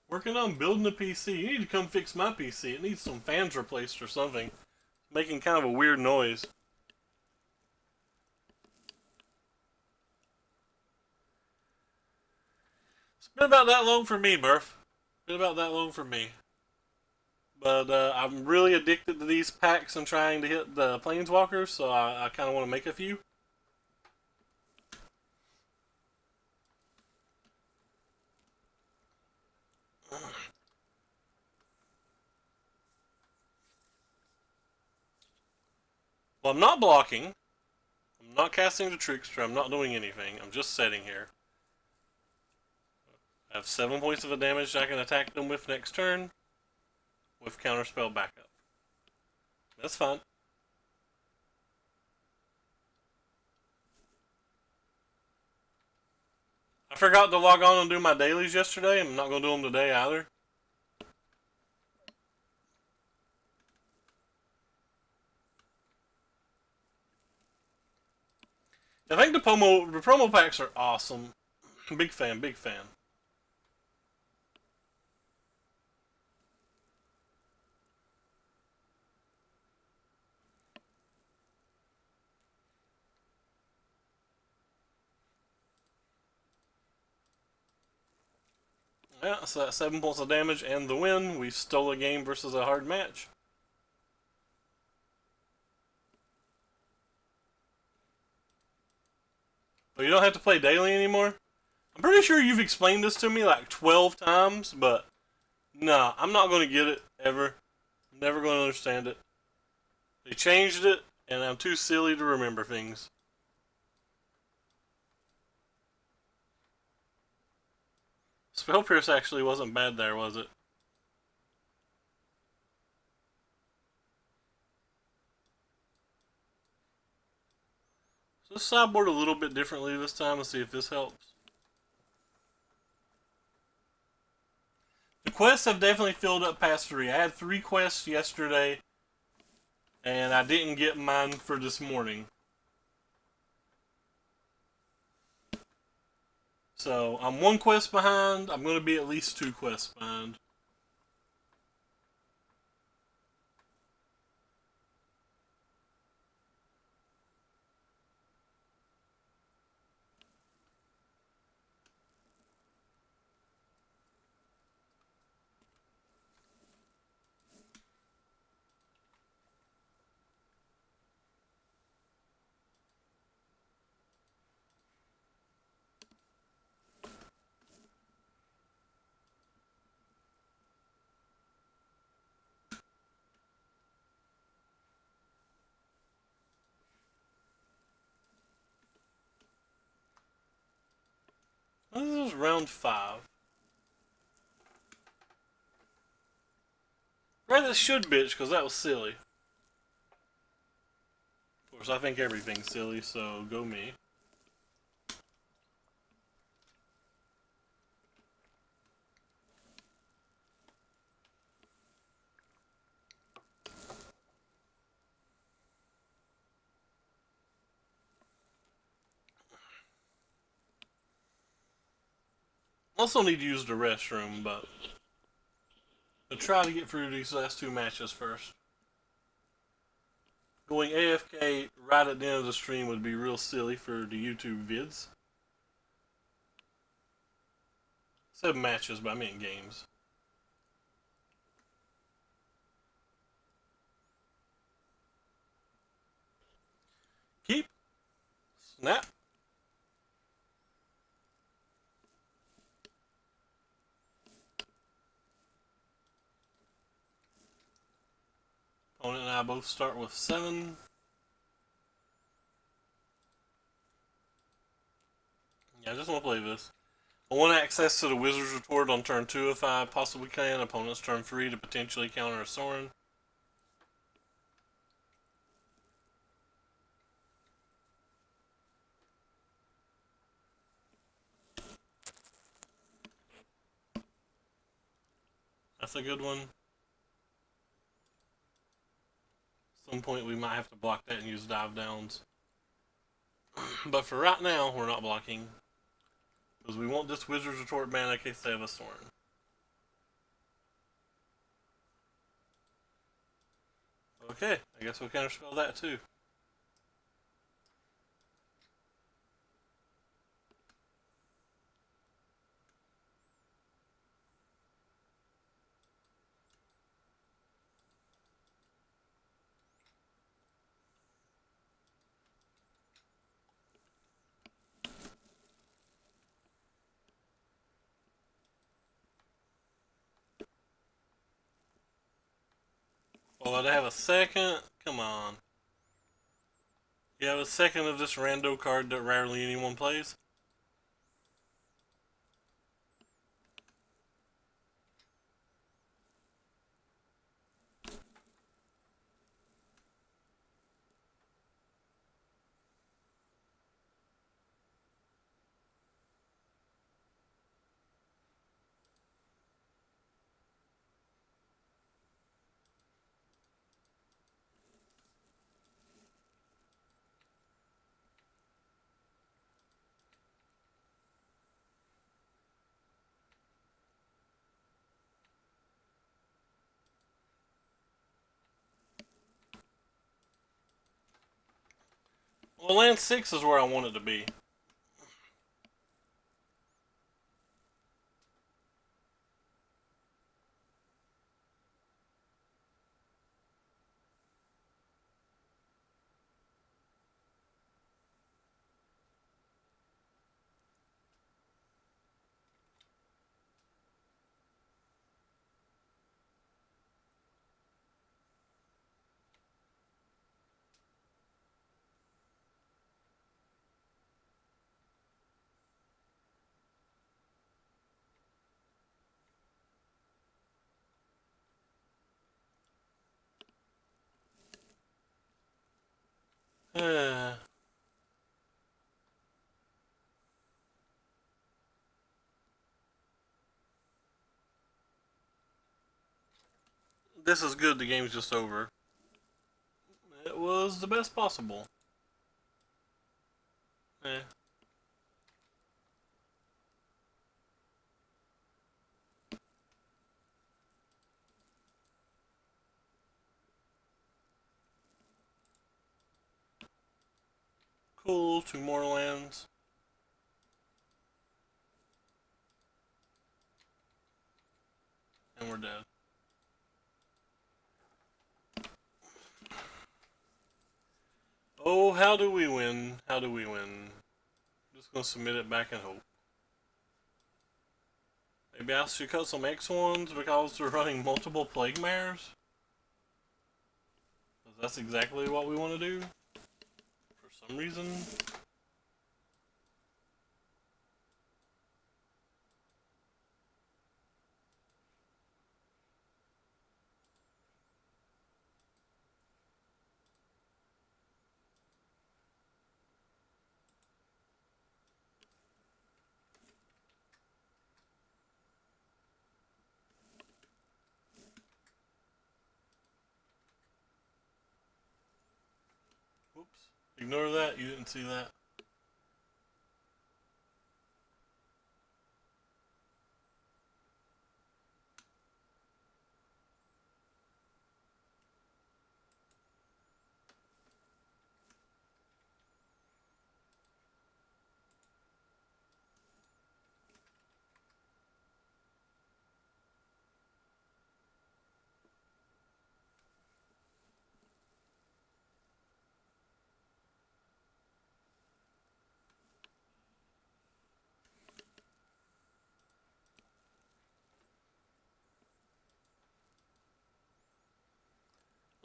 Working on building a PC. You need to come fix my PC. It needs some fans replaced or something. It's making kind of a weird noise. It's been about that long for me, Murph. Been about that long for me. But I'm really addicted to these packs and trying to hit the planeswalkers, so I kind of want to make a few. Well, I'm not blocking. I'm not casting the Trickster. I'm not doing anything. I'm just sitting here. I have 7 points of damage I can attack them with next turn, with counterspell backup. That's fine. I forgot to log on and do my dailies yesterday. I'm not going to do them today either. I think the promo packs are awesome. Big fan, big fan. Yeah, so that's 7 points of damage and the win. We stole a game versus a hard match. But you don't have to play daily anymore? I'm pretty sure you've explained this to me like 12 times, but nah, I'm not going to get it ever. I'm never going to understand it. They changed it, and I'm too silly to remember things. Spell Pierce actually wasn't bad there, was it? So let's sideboard a little bit differently this time and see if this helps. The quests have definitely filled up past 3. I had 3 quests yesterday, and I didn't get mine for this morning. So I'm 1 quest behind. I'm going to be at least 2 quests behind. This is round 5. Right, that should bitch, because that was silly. Of course, I think everything's silly, so go me. Also need to use the restroom, but I'll try to get through these last two matches first. Going AFK right at the end of the stream would be real silly for the YouTube vids. I said matches, but I meant games. Keep. Snap. Opponent and I both start with 7. Yeah, I just want to play this. I want access to the Wizard's Retort on turn 2 if I possibly can. Opponent's turn 3 to potentially counter a Sorin. That's a good one. At some point we might have to block that and use dive downs. But for right now, we're not blocking. Because we want this Wizard's Retort mana in case they have a Sorin. Okay, I guess we'll counterspell that too. Well, I have a second. Come on. You have a second of this rando card that rarely anyone plays. Well, land 6 is where I want it to be. This is good, the game's just over. It was the best possible. Eh. Cool, 2 more lands. And we're dead. Oh, how do we win? How do we win? Just gonna submit it back and hope. Maybe I should cut some X1s because they're running multiple Plague Mares? Because that's exactly what we want to do. For some reason. Whoops. Ignore that, you didn't see that.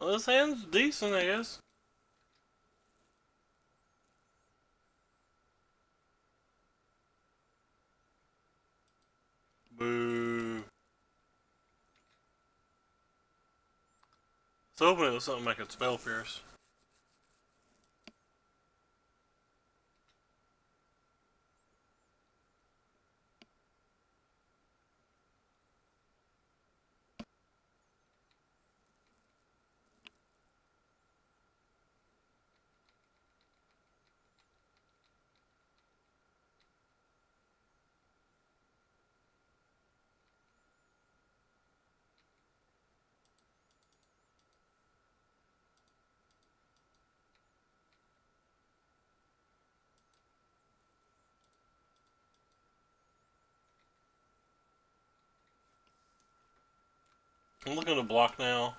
Well, this hand's decent, I guess. Boo. I was hoping it was something I could spell pierce. I'm looking at the block now.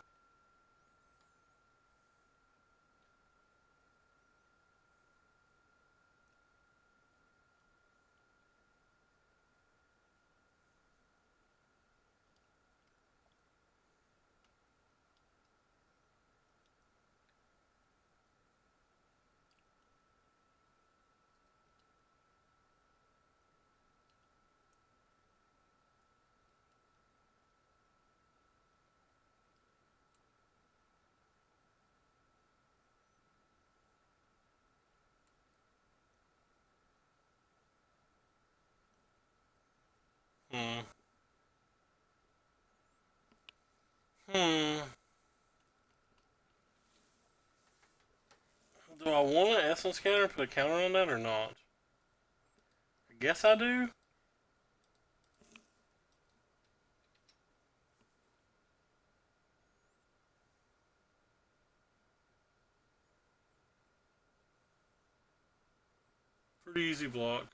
Hmm. Hmm. Do I want an essence scanner and put a counter on that or not? I guess I do. Pretty easy block.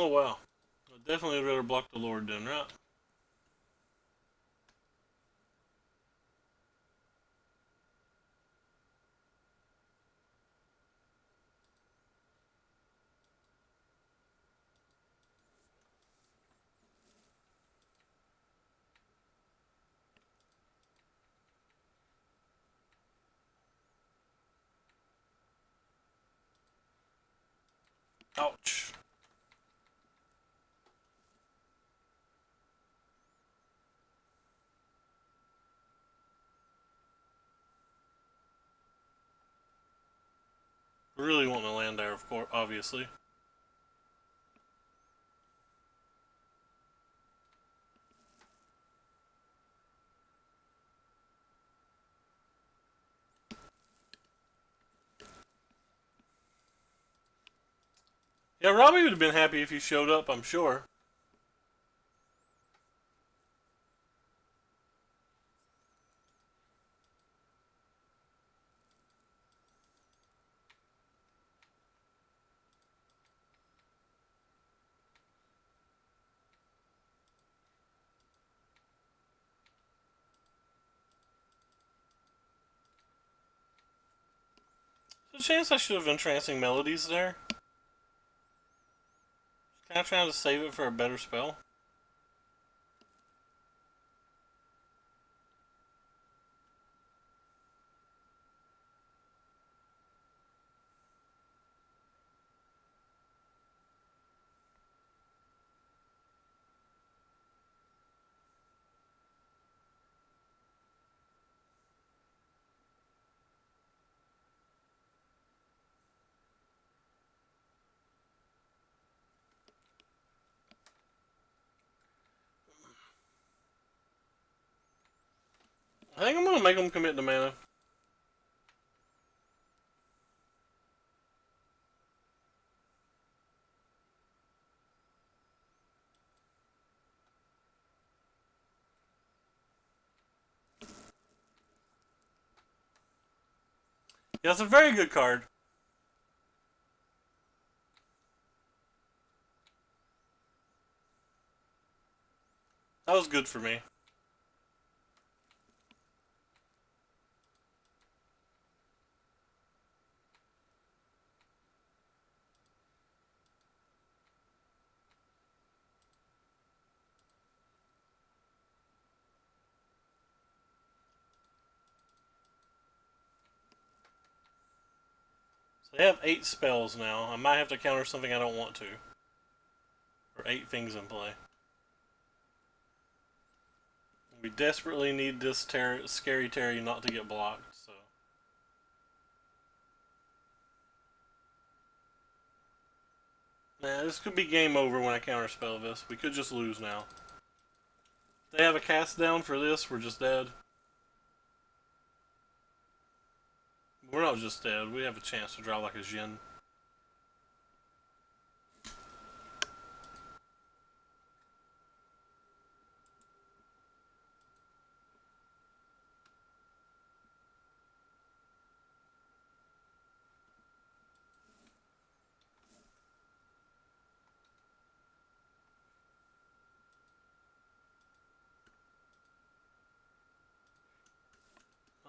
Oh wow. I definitely would rather block the Lord then, right? Ouch. Really want to land there, of course, obviously. Yeah, Robbie would have been happy if you showed up, I'm sure. There's a chance I should have entrancing melodies there. Kind of trying to save it for a better spell. I think I'm going to make them commit to mana. Yeah, it's a very good card. That was good for me. So they have 8 spells now. I might have to counter something I don't want to. Or 8 things in play. We desperately need this Scary Terry not to get blocked, so. Nah, this could be game over when I counterspell this. We could just lose now. If they have a cast down for this, we're just dead. We're not just dead, we have a chance to draw like a Jin.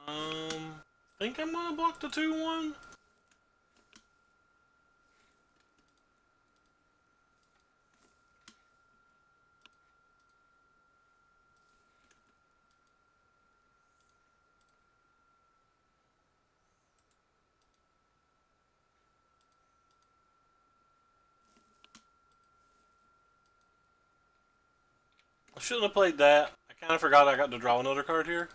I think I'm gonna block the 2-1. I shouldn't have played that. I kind of forgot I got to draw another card here.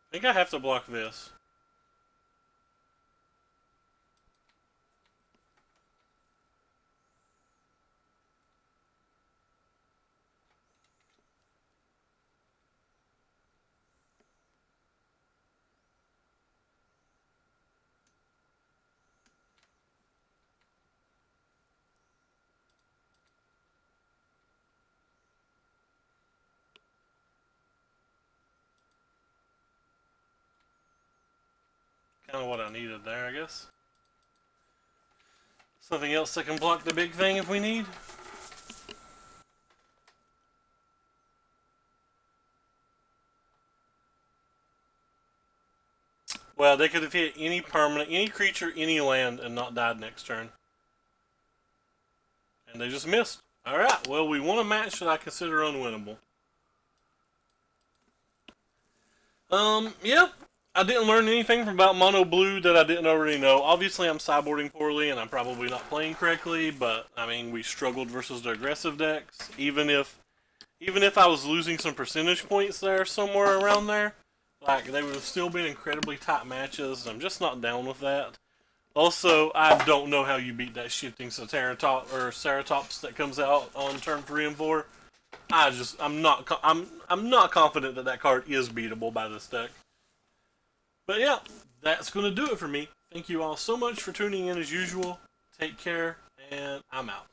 I think I have to block this. Kind of what I needed there, I guess. Something else that can block the big thing if we need. Well, they could have hit any permanent, any creature, any land, and not died next turn. And they just missed. Alright, well, we won a match that I consider unwinnable. Yeah. I didn't learn anything about mono blue that I didn't already know. Obviously, I'm sideboarding poorly, and I'm probably not playing correctly, but, I mean, we struggled versus the aggressive decks. Even if I was losing some percentage points there, somewhere around there, like, they would have still been incredibly tight matches. I'm just not down with that. Also, I don't know how you beat that shifting Ceratops that comes out on turn 3 and 4. I'm not confident that card is beatable by this deck. But yeah, that's going to do it for me. Thank you all so much for tuning in as usual. Take care, and I'm out.